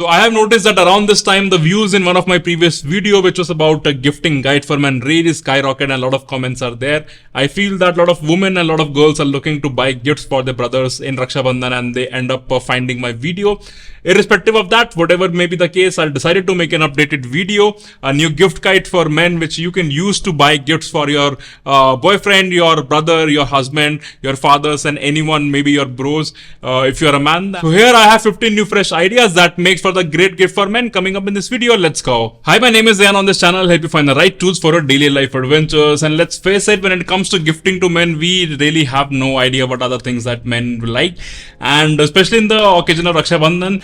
So I have noticed that around this time, the views in one of my previous video, which was about a gifting guide for men, really skyrocketed and a lot of comments are there. I feel that a lot of women and a lot of girls are looking to buy gifts for their brothers in Raksha Bandhan and they end up finding my video. Irrespective of that, whatever may be the case, I decided to make an updated video, a new gift guide for men, which you can use to buy gifts for your boyfriend, your brother, your husband, your fathers and anyone, maybe your bros, if you're a man. So here I have 15 new fresh ideas that makes for the great gift for men coming up in this video. Let's go. Hi, my name is Ayan. On this channel, I'll help you find the right tools for your daily life adventures. And let's face it, when it comes to gifting to men, we really have no idea what other things that men like. And especially in the occasion of Raksha Bandhan,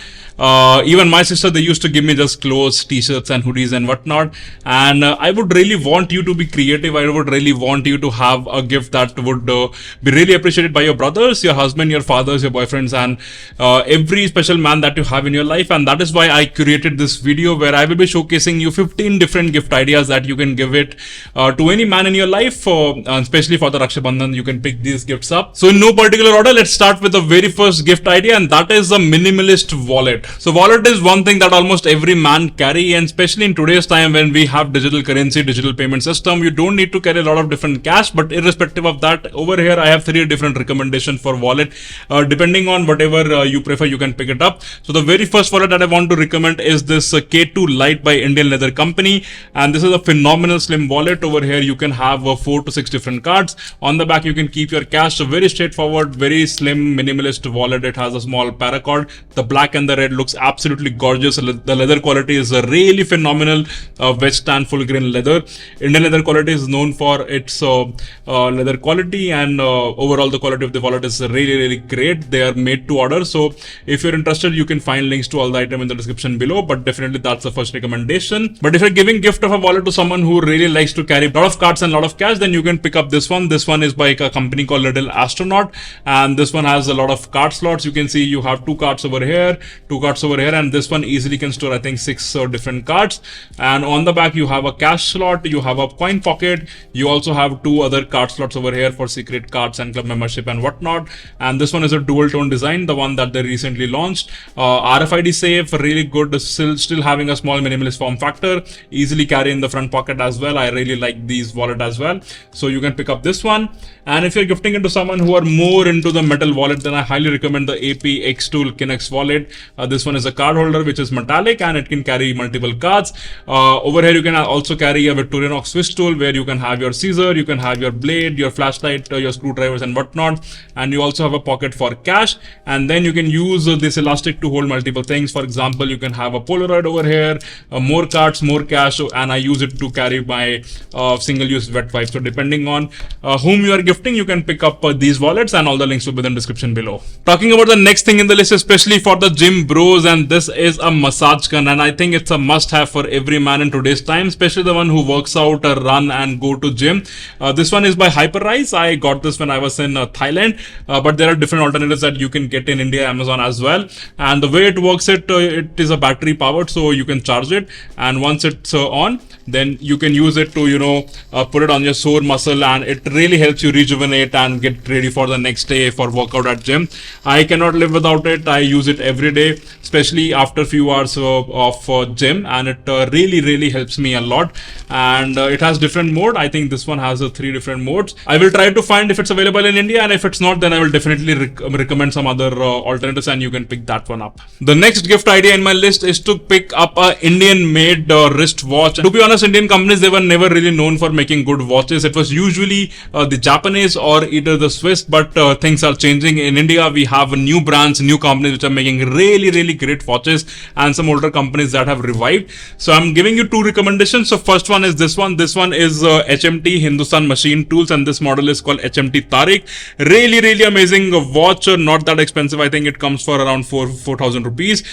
even my sister, they used to give me just clothes, t-shirts and hoodies and whatnot. And I would really want you to be creative. I would really want you to have a gift that would be really appreciated by your brothers, your husband, your fathers, your boyfriends, and every special man that you have in your life. And that is why I created this video where I will be showcasing you 15 different gift ideas that you can give it to any man in your life, especially for the Raksha Bandhan. You can pick these gifts up. So in no particular order, let's start with the very first gift idea, and that is a minimalist wallet. So wallet is one thing that almost every man carry, and especially in today's time when we have digital currency, digital payment system, you don't need to carry a lot of different cash. But irrespective of that, over here I have 3 different recommendations for wallet. Depending on whatever you prefer, you can pick it up. So the very first wallet that I want to recommend is this K2 Lite by Indian Leather Company, and this is a phenomenal slim wallet. Over here you can have 4 to 6 different cards. On the back you can keep your cash. So very straightforward, very slim, minimalist wallet. It has a small paracord. The black and the red looks absolutely gorgeous. The leather quality is really phenomenal. West and full grain leather. Indian leather quality is known for its leather quality, and overall the quality of the wallet is really great. They are made to order. So if you're interested, you can find links to all the item in the description below, but definitely that's the first recommendation. But if you're giving gift of a wallet to someone who really likes to carry a lot of cards and a lot of cash, then you can pick up this one. This one is by a company called Little Astronaut, and this one has a lot of card slots. You can see you have 2 cards over here, 2 cards over here, and this one easily can store I think 6 different cards. And on the back you have a cash slot, you have a coin pocket, you also have 2 other card slots over here for secret cards and club membership and whatnot. And this one is a dual tone design, the one that they recently launched. RFID safe, really good, still having a small minimalist form factor, easily carry in the front pocket as well. I really like these wallet as well, so you can pick up this one. And if you're gifting it to someone who are more into the metal wallet, then I highly recommend the AP X-Tool Kinex wallet. This one is a card holder which is metallic and it can carry multiple cards. Over here you can also carry a Victorinox Swiss tool where you can have your scissor, you can have your blade, your flashlight, your screwdrivers and whatnot. And you also have a pocket for cash, and then you can use this elastic to hold multiple things. For example, you can have a Polaroid over here, more cards, more cash, and I use it to carry my single-use wet wipe. So depending on whom you are gifting, you can pick up these wallets, and all the links will be in the description below. Talking about the next thing in the list, especially for the gym bros, and this is a massage gun, and I think it's a must-have for every man in today's time, especially the one who works out, run and go to gym. This one is by Hyperrise. I got this when I was in Thailand, but there are different alternatives that you can get in India, Amazon as well. And the way it works, it is a battery powered, so you can charge it, and once it's on, then you can use it to put it on your sore muscle, and it really helps you rejuvenate and get ready for the next day for workout at gym. I cannot live without it. I use it every day, especially after a few hours of gym, and it really helps me a lot. And it has different mode. I think this one has 3 different modes. I will try to find if it's available in India, and if it's not, then I will definitely recommend some other alternatives, and you can pick that one up. The next gift idea in my list is to pick up a Indian made wrist watch. To be honest, Indian companies, they were never really known for making good watches. It was usually the Japanese or either the Swiss, but things are changing. In India, we have new brands, new companies which are making really great watches, and some older companies that have revived. So I'm giving you 2 recommendations. So first one is this one. This one is HMT, Hindustan Machine Tools, and this model is called HMT Tariq. Really amazing watch, not that expensive. I think it comes for around 4,000 rupees.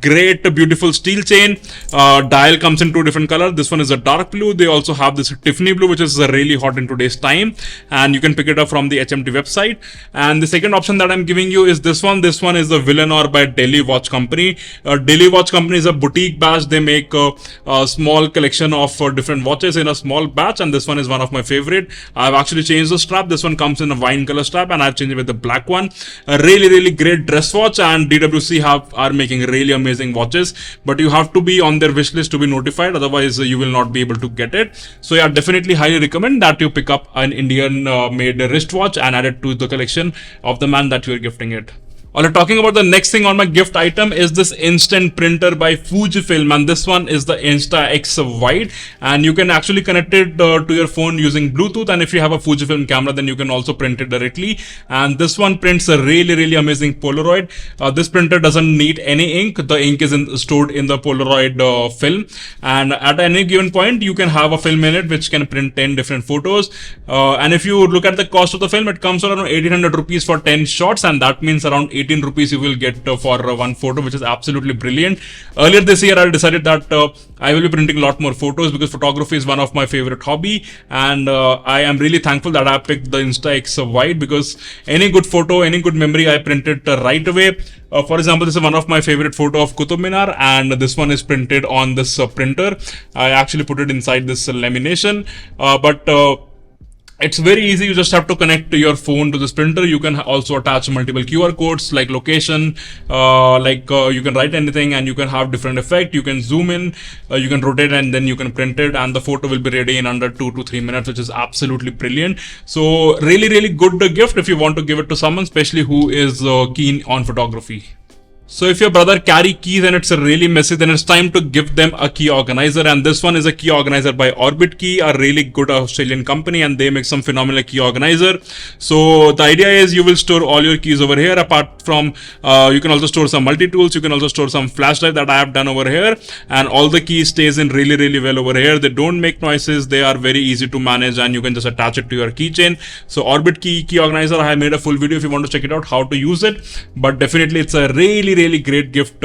Great, beautiful steel chain. Dial comes in 2 different colors. This one is a dark blue. They also have this Tiffany blue, which is really hot in today's time, and you can pick it up from the HMT website. And the second option that I'm giving you is this one. This one is the Villanor by Delhi Watch Company. Delhi Watch Company is a boutique batch. They make a small collection of different watches in a small batch, and this one is one of my favorite. I've actually changed the strap. This one comes in a wine color strap, and I've changed it with the black one. A really great dress watch, and DWC are making really amazing amazing watches, but you have to be on their wish list to be notified, otherwise you will not be able to get it. So yeah, definitely highly recommend that you pick up an Indian made wristwatch and add it to the collection of the man that you are gifting it. Alright, talking about the next thing on my gift item is this instant printer by Fujifilm, and this one is the Insta X Wide, and you can actually connect it to your phone using Bluetooth, and if you have a Fujifilm camera then you can also print it directly. And this one prints a really amazing Polaroid. This printer doesn't need any ink. The ink is stored in the Polaroid film, and at any given point you can have a film in it which can print 10 different photos. And if you look at the cost of the film, it comes around 1800 rupees for 10 shots, and that means around 18 rupees you will get for one photo, which is absolutely brilliant. Earlier this year I decided that I will be printing a lot more photos because photography is one of my favorite hobby, and I am really thankful that I picked the Insta X Wide, because any good photo, any good memory, I print it right away. For example, this is one of my favorite photo of Qutub Minar, and this one is printed on this printer. I actually put it inside this lamination, but it's very easy. You just have to connect your phone to this printer. You can also attach multiple QR codes like location, you can write anything, and you can have different effect. You can zoom in, you can rotate, and then you can print it, and the photo will be ready in under 2 to 3 minutes, which is absolutely brilliant. So really good gift if you want to give it to someone, especially who is keen on photography. So if your brother carry keys and it's really messy, then it's time to give them a key organizer, and this one is a key organizer by Orbit Key, a really good Australian company, and they make some phenomenal key organizer. So the idea is you will store all your keys over here. Apart from you can also store some multi-tools, you can also store some flash drive that I have done over here, and all the keys stays in really well over here. They don't make noises, they are very easy to manage, and you can just attach it to your keychain. So Orbit Key organizer, I have made a full video if you want to check it out how to use it, but definitely it's a really great gift,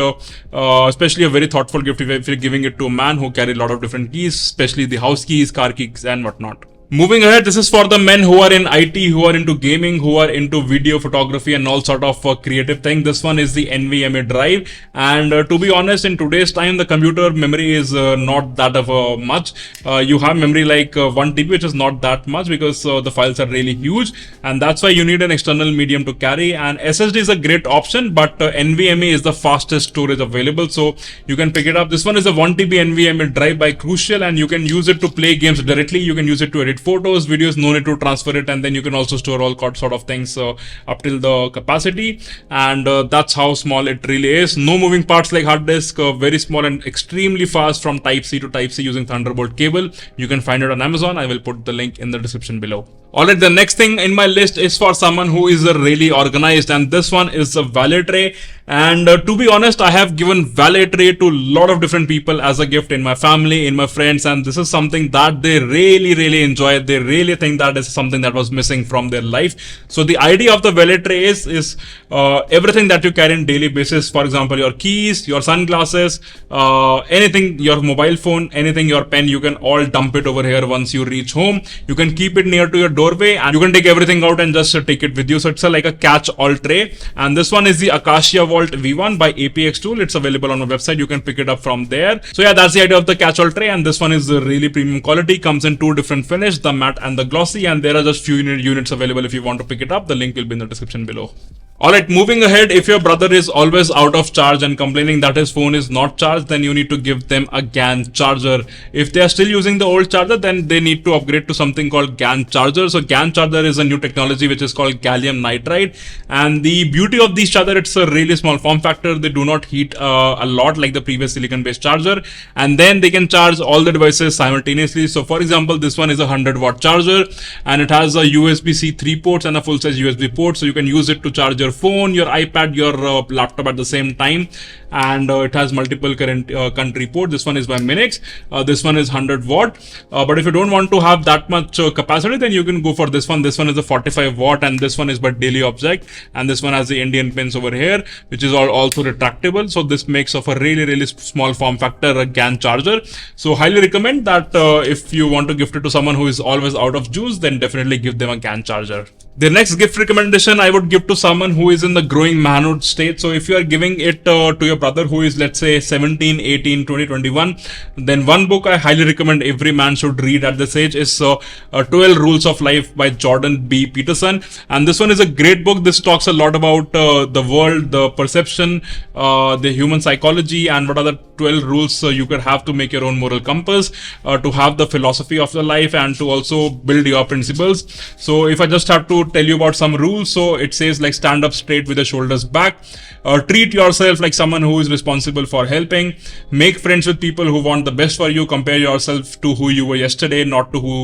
especially a very thoughtful gift if you're giving it to a man who carry a lot of different keys, especially the house keys, car keys and whatnot. Moving ahead, this is for the men who are in IT, who are into gaming, who are into video photography and all sort of creative thing. This one is the NVMe drive, and to be honest, in today's time the computer memory is not that of much. You have memory like 1 TB, which is not that much because the files are really huge, and that's why you need an external medium to carry. And SSD is a great option, but NVMe is the fastest storage available, so you can pick it up. This one is a 1 TB NVMe drive by Crucial, and you can use it to play games directly. You can use it to edit photos, videos, no need to transfer it, and then you can also store all sort of things up till the capacity, and that's how small it really is. No moving parts like hard disk, very small and extremely fast from Type C to Type C using Thunderbolt cable. You can find it on Amazon. I will put the link in the description below. Alright, the next thing in my list is for someone who is really organized, and this one is a valet tray. And to be honest, I have given valet tray to a lot of different people as a gift in my family, in my friends, and this is something that they really enjoy. They really think that is something that was missing from their life. So the idea of the valet tray is everything that you carry on daily basis. For example, your keys, your sunglasses, anything, your mobile phone, anything, your pen, you can all dump it over here once you reach home. You can keep it near to your doorway, and you can take everything out and just take it with you. So it's like a catch-all tray. And this one is the Acacia Vault V1 by APX Tool. It's available on my website. You can pick it up from there. So yeah, that's the idea of the catch-all tray, and this one is really premium quality. Comes in 2 different finish, the matte and the glossy, and there are just few units available if you want to pick it up. The link will be in the description below. Alright, moving ahead, if your brother is always out of charge and complaining that his phone is not charged, then you need to give them a GAN charger. If they are still using the old charger, then they need to upgrade to something called GAN charger. So GAN charger is a new technology which is called gallium nitride, and the beauty of these charger, it's a really small form factor. They do not heat a lot like the previous silicon based charger, and then they can charge all the devices simultaneously. So for example, this one is a 100-watt charger, and it has a USB-C 3 ports and a full size USB port, so you can use it to charge your phone, your iPad, your laptop at the same time, and it has multiple current country port. This one is by Minix. This one is 100 watt, but if you don't want to have that much capacity, then you can go for this one. This one is a 45 watt, and this one is by Daily Object, and this one has the Indian pins over here, which is also retractable. So this makes of a really small form factor, a GAN charger. So highly recommend that if you want to gift it to someone who is always out of juice, then definitely give them a GAN charger. The next gift recommendation I would give to someone who is in the growing manhood state. So if you are giving it to your brother who is, let's say, 17, 18, 20, 21, then one book I highly recommend every man should read at this age is 12 Rules of Life by Jordan B. Peterson. And this one is a great book. This talks a lot about the world, the perception, the human psychology, and what are the 12 rules you could have to make your own moral compass, to have the philosophy of the life, and to also build your principles. So if I just have to tell you about some rules, so it says like stand up straight with the shoulders back, treat yourself like someone who is responsible for helping, make friends with people who want the best for you, compare yourself to who you were yesterday, not to who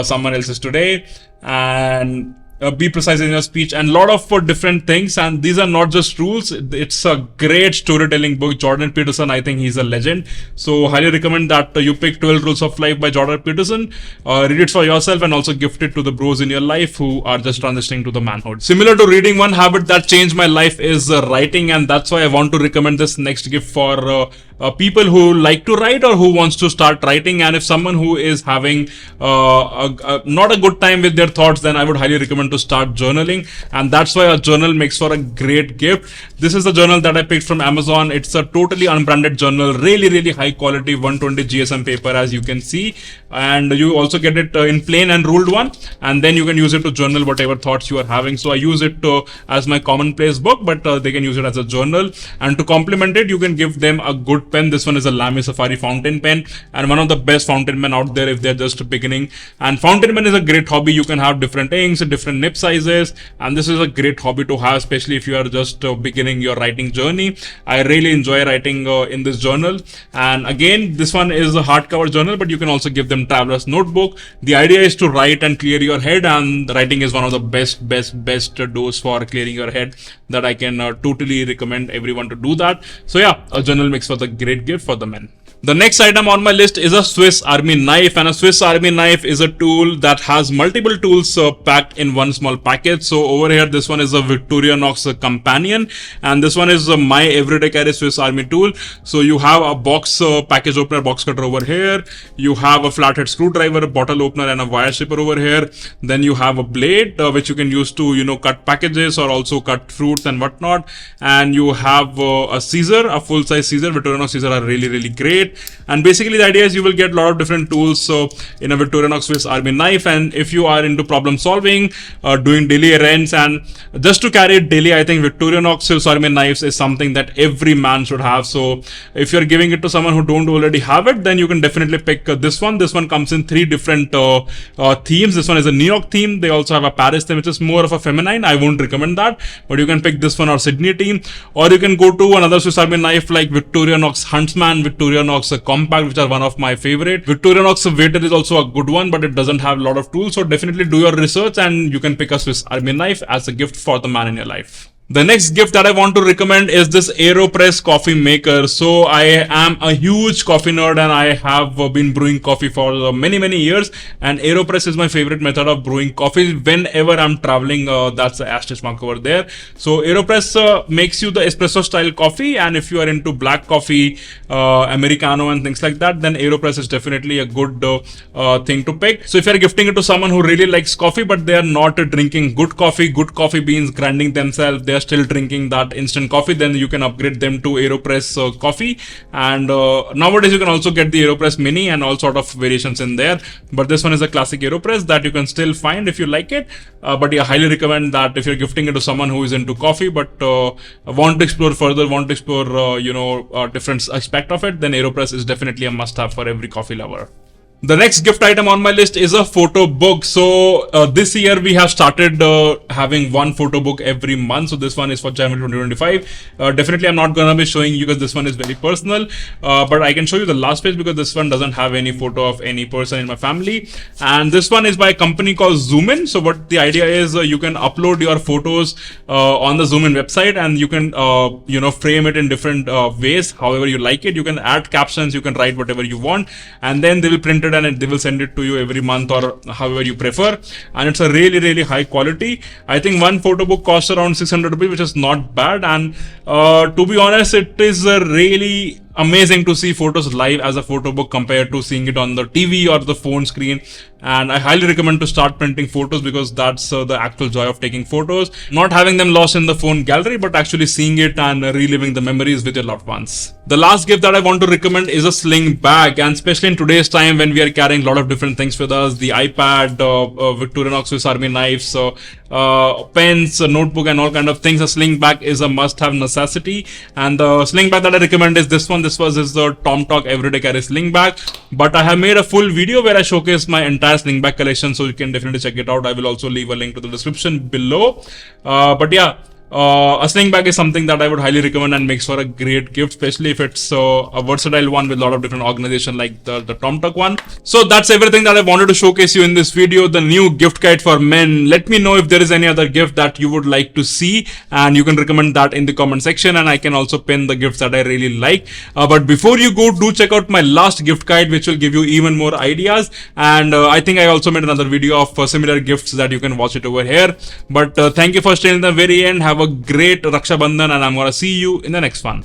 someone else is today, and be precise in your speech, and a lot of different things. And these are not just rules, it's a great storytelling book. Jordan Peterson, I think he's a legend, so highly recommend that you pick 12 Rules of Life by Jordan Peterson, read it for yourself, and also gift it to the bros in your life who are just transitioning to the manhood. Similar to reading, one habit that changed my life is writing, and that's why I want to recommend this next gift for people who like to write or who wants to start writing. And if someone who is having not a good time with their thoughts, then I would highly recommend to start journaling, and that's why a journal makes for a great gift. This is the journal that I picked from Amazon. It's a totally unbranded journal, really high quality 120 GSM paper, as you can see, and you also get it in plain and ruled one, and then you can use it to journal whatever thoughts you are having. So I use it as my commonplace book, but they can use it as a journal, and to complement it, you can give them a good pen. This one is a Lamy Safari fountain pen, and one of the best fountain pen out there if they're just beginning. And fountain pen is a great hobby. You can have different inks, different nib sizes, and this is a great hobby to have, especially if you are just beginning your writing journey. I really enjoy writing in this journal. And again, this one is a hardcover journal, but you can also give them traveler's notebook. The idea is to write and clear your head, and writing is one of the best doors for clearing your head that I can totally recommend everyone to do that. So yeah, a journal makes for the great gift for the men. The next item on my list is a Swiss Army knife, and a Swiss Army knife is a tool that has multiple tools packed in one small package. So over here, this one is a Victorinox companion, and this one is my everyday carry Swiss Army tool. So you have a box package opener, box cutter over here. You have a flathead screwdriver, a bottle opener, and a wire stripper over here. Then you have a blade which you can use to cut packages or also cut fruits and whatnot. And you have a scissor, a full size scissor. Victorinox scissors are really great. And basically the idea is you will get a lot of different tools so in a Victorinox Swiss Army knife. And if you are into problem solving, doing daily errands, and just to carry it daily, I think Victorinox Swiss Army knives is something that every man should have. So if you're giving it to someone who don't already have it, then you can definitely pick this one. This one comes in 3 different themes. This one is a New York theme. They also have a Paris theme, which is more of a feminine. I won't recommend that, but you can pick this one or Sydney theme, or you can go to another Swiss Army knife like Victorinox Huntsman, Victorinox Compact, which are one of my favorite. Victorinox Waiter is also a good one, but it doesn't have a lot of tools. So definitely do your research, and you can pick a Swiss Army knife as a gift for the man in your life. The next gift that I want to recommend is this AeroPress coffee maker. So I am a huge coffee nerd, and I have been brewing coffee for many years, and AeroPress is my favorite method of brewing coffee whenever I'm traveling. That's the asterisk mark over there. So AeroPress makes you the espresso style coffee, and if you are into black coffee, Americano and things like that, then AeroPress is definitely a good thing to pick. So if you're gifting it to someone who really likes coffee, but they are not drinking good coffee beans, grinding themselves, they are still drinking that instant coffee, then you can upgrade them to AeroPress coffee. And nowadays you can also get the AeroPress Mini and all sort of variations in there, but this one is a classic AeroPress that you can still find if you like it. But yeah, highly recommend that if you're gifting it to someone who is into coffee but want to explore further, want to explore different aspect of it, then AeroPress is definitely a must-have for every coffee lover. The next gift item on my list is a photo book. So this year we have started having one photo book every month. So this one is for January 2025. Definitely I'm not gonna be showing you because this one is very personal, but I can show you the last page because this one doesn't have any photo of any person in my family. And this one is by a company called Zoomin. So what the idea is, you can upload your photos on the Zoomin website, and you can frame it in different ways, however you like it. You can add captions, you can write whatever you want, and then they will print it and they will send it to you every month or however you prefer. And it's a really high quality. I think one photo book costs around 600 rupees, which is not bad. And to be honest, it is a really amazing to see photos live as a photo book compared to seeing it on the TV or the phone screen. And I highly recommend to start printing photos because that's the actual joy of taking photos. Not having them lost in the phone gallery, but actually seeing it and reliving the memories with your loved ones. The last gift that I want to recommend is a sling bag, and especially in today's time when we are carrying a lot of different things with us, the iPad, Victorinox Swiss Army knives, pens, a notebook and all kind of things, a sling bag is a must-have necessity. And the sling bag that I recommend is this one. This is the Tom Talk Everyday Carry sling bag, but I have made a full video where I showcase my entire sling bag collection, so you can definitely check it out. I will also leave a link to the description below. But yeah, a sling bag is something that I would highly recommend and makes for a great gift, especially if it's a versatile one with a lot of different organization like the Tom Talk one. So that's everything that I wanted to showcase you in this video, the new gift guide for men. Let me know if there is any other gift that you would like to see, and you can recommend that in the comment section, and I can also pin the gifts that I really like. But before you go, do check out my last gift guide, which will give you even more ideas. And I think I also made another video of similar gifts that you can watch it over here. But thank you for staying in the very end. Have a great Raksha Bandhan, and I'm gonna see you in the next one.